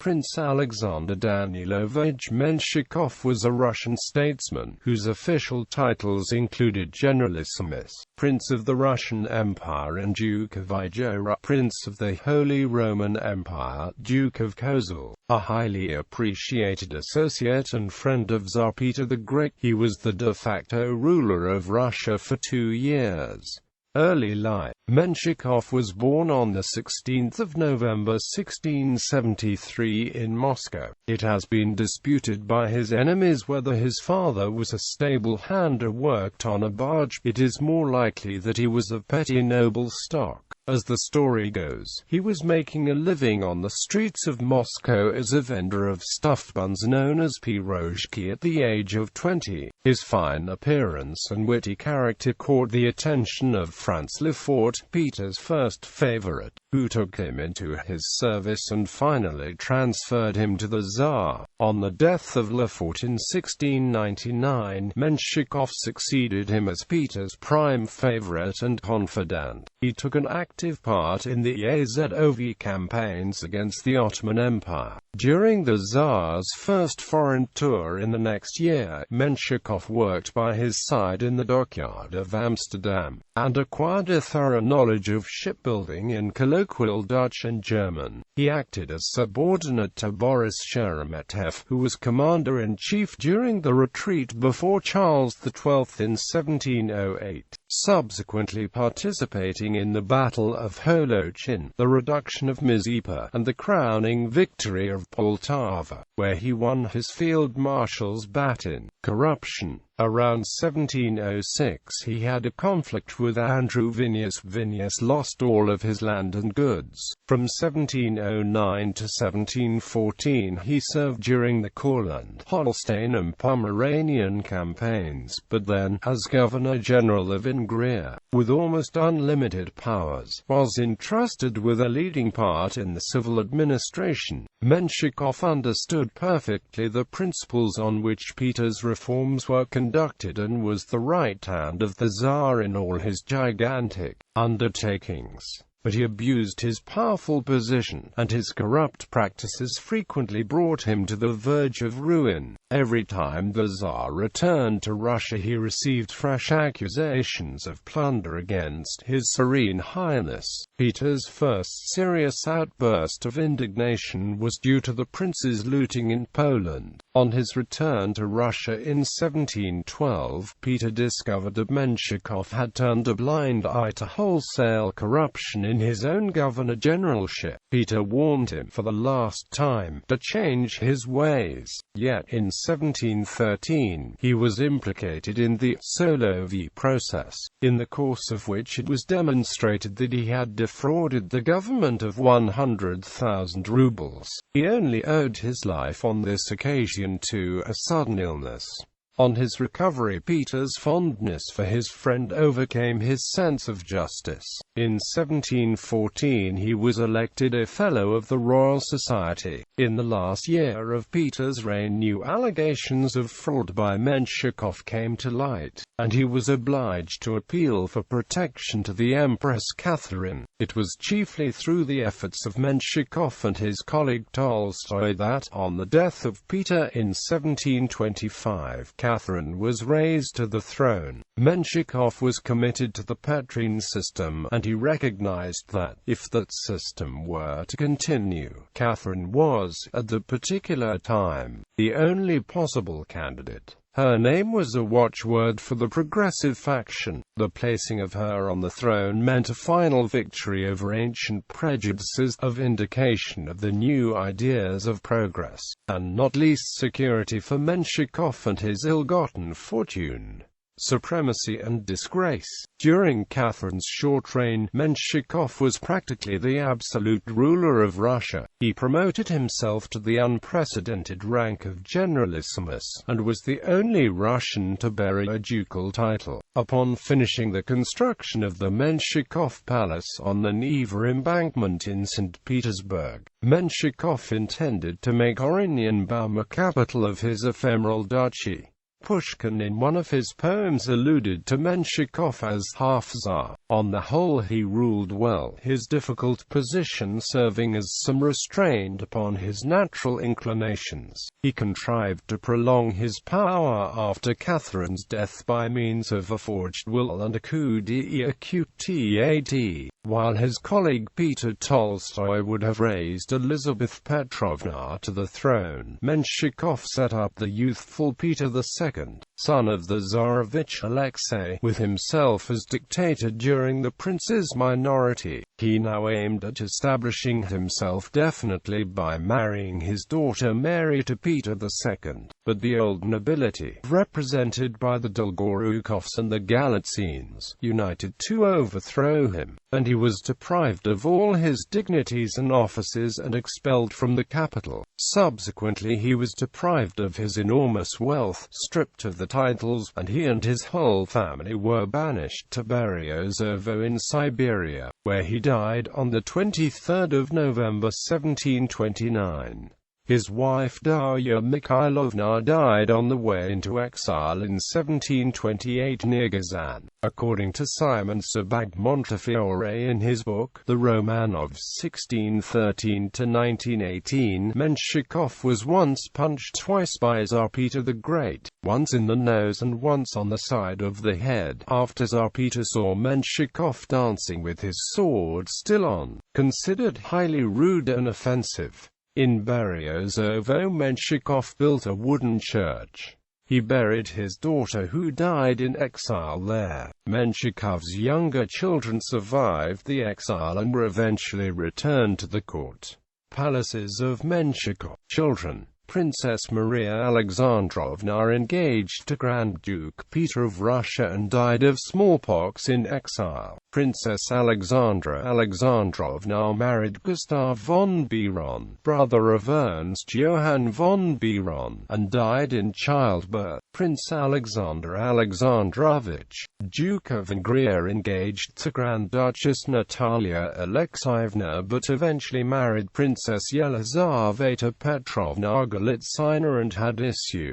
Prince Alexander Danilovich Menshikov was a Russian statesman, whose official titles included Generalissimus, Prince of the Russian Empire and Duke of Izhora, Prince of the Holy Roman Empire, Duke of Cosel, a highly appreciated associate and friend of Tsar Peter the Great. He was the de facto ruler of Russia for 2 years. Early life. Menshikov was born on 16 November 1673 in Moscow. It has been disputed by his enemies whether his father was a stable hand or worked on a barge. It is more likely that he was of petty noble stock. As the story goes, he was making a living on the streets of Moscow as a vendor of stuffed buns known as pirozhki at the age of 20. His fine appearance and witty character caught the attention of Franz Lefort, Peter's first favorite, who took him into his service and finally transferred him to the Tsar. On the death of Lefort in 1699, Menshikov succeeded him as Peter's prime favorite and confidant. He took an active part in the Azov campaigns against the Ottoman Empire. During the Tsar's first foreign tour in the next year, Menshikov worked by his side in the dockyard of Amsterdam, and acquired a thorough knowledge of shipbuilding in colloquial Dutch and German. He acted as subordinate to Boris Sheremetev, who was commander-in-chief during the retreat before Charles XII in 1708, subsequently participating in the Battle of Holochin, the reduction of Mazepa, and the crowning victory of Poltava, where he won his field marshal's baton. Corruption. Around 1706 he had a conflict with Andrew Vinnius. Vinnius lost all of his land and goods. From 1709 to 1714 he served during the Courland, Holstein and Pomeranian campaigns, but then, as Governor-General of Ingria, with almost unlimited powers, was entrusted with a leading part in the civil administration. Menshikov understood perfectly the principles on which Peter's reforms were conducted and was the right hand of the Tsar in all his gigantic undertakings. But he abused his powerful position, and his corrupt practices frequently brought him to the verge of ruin. Every time the Tsar returned to Russia he received fresh accusations of plunder against His Serene Highness. Peter's first serious outburst of indignation was due to the prince's looting in Poland. On his return to Russia in 1712, Peter discovered that Menshikov had turned a blind eye to wholesale corruption in his own governor-generalship. Peter warned him for the last time to change his ways. Yet in 1713, he was implicated in the Cosel.A process, in the course of which it was demonstrated that he had defrauded the government of 100,000 rubles. He only owed his life on this occasion to a sudden illness. On his recovery, Peter's fondness for his friend overcame his sense of justice. In 1714 he was elected a Fellow of the Royal Society. In the last year of Peter's reign, new allegations of fraud by Menshikov came to light, and he was obliged to appeal for protection to the Empress Catherine. It was chiefly through the efforts of Menshikov and his colleague Tolstoy that, on the death of Peter in 1725, Catherine was raised to the throne. Menshikov was committed to the Petrine system, and he recognized that, if that system were to continue, Catherine was, at the particular time, the only possible candidate. Her name was a watchword for the progressive faction. The placing of her on the throne meant a final victory over ancient prejudices, a vindication of the new ideas of progress, and not least security for Menshikov and his ill-gotten fortune, supremacy and disgrace. During Catherine's short reign, Menshikov was practically the absolute ruler of Russia. He promoted himself to the unprecedented rank of Generalissimus, and was the only Russian to bear a ducal title. Upon finishing the construction of the Menshikov Palace on the Neva embankment in St. Petersburg, Menshikov intended to make Oranienbaum a capital of his ephemeral duchy. Pushkin in one of his poems alluded to Menshikov as half-Tsar. On the whole he ruled well, his difficult position serving as some restraint upon his natural inclinations. He contrived to prolong his power after Catherine's death by means of a forged will and a coup d'état, while his colleague Peter Tolstoy would have raised Elizabeth Petrovna to the throne. Menshikov set up the youthful Peter II, son of the Tsarevich Alexei, with himself as dictator during the prince's minority. He now aimed at establishing himself definitely by marrying his daughter Mary to Peter II, but the old nobility, represented by the Dolgorukovs and the Galitzines, united to overthrow him, and he was deprived of all his dignities and offices and expelled from the capital. Subsequently he was deprived of his enormous wealth, stripped of the titles, and he and his whole family were banished to Beriozovo in Siberia, where he died on the 23rd of November 1729. His wife Darya Mikhailovna died on the way into exile in 1728 near Kazan. According to Simon Sebag Montefiore in his book, The Romanov 1613–1918, Menshikov was once punched twice by Tsar Peter the Great, once in the nose and once on the side of the head, after Tsar Peter saw Menshikov dancing with his sword still on, considered highly rude and offensive. In Beriozovo, Menshikov built a wooden church. He buried his daughter who died in exile there. Menshikov's younger children survived the exile and were eventually returned to the court palaces of Menshikov. Children: Princess Maria Alexandrovna engaged to Grand Duke Peter of Russia and died of smallpox in exile. Princess Alexandra Alexandrovna married Gustav von Biron, brother of Ernst Johann von Biron, and died in childbirth. Prince Alexander Alexandrovich, Duke of Hungary, engaged to Grand Duchess Natalia Alexeyevna but eventually married Princess Yelizaveta Petrovna Golitsina and had issue.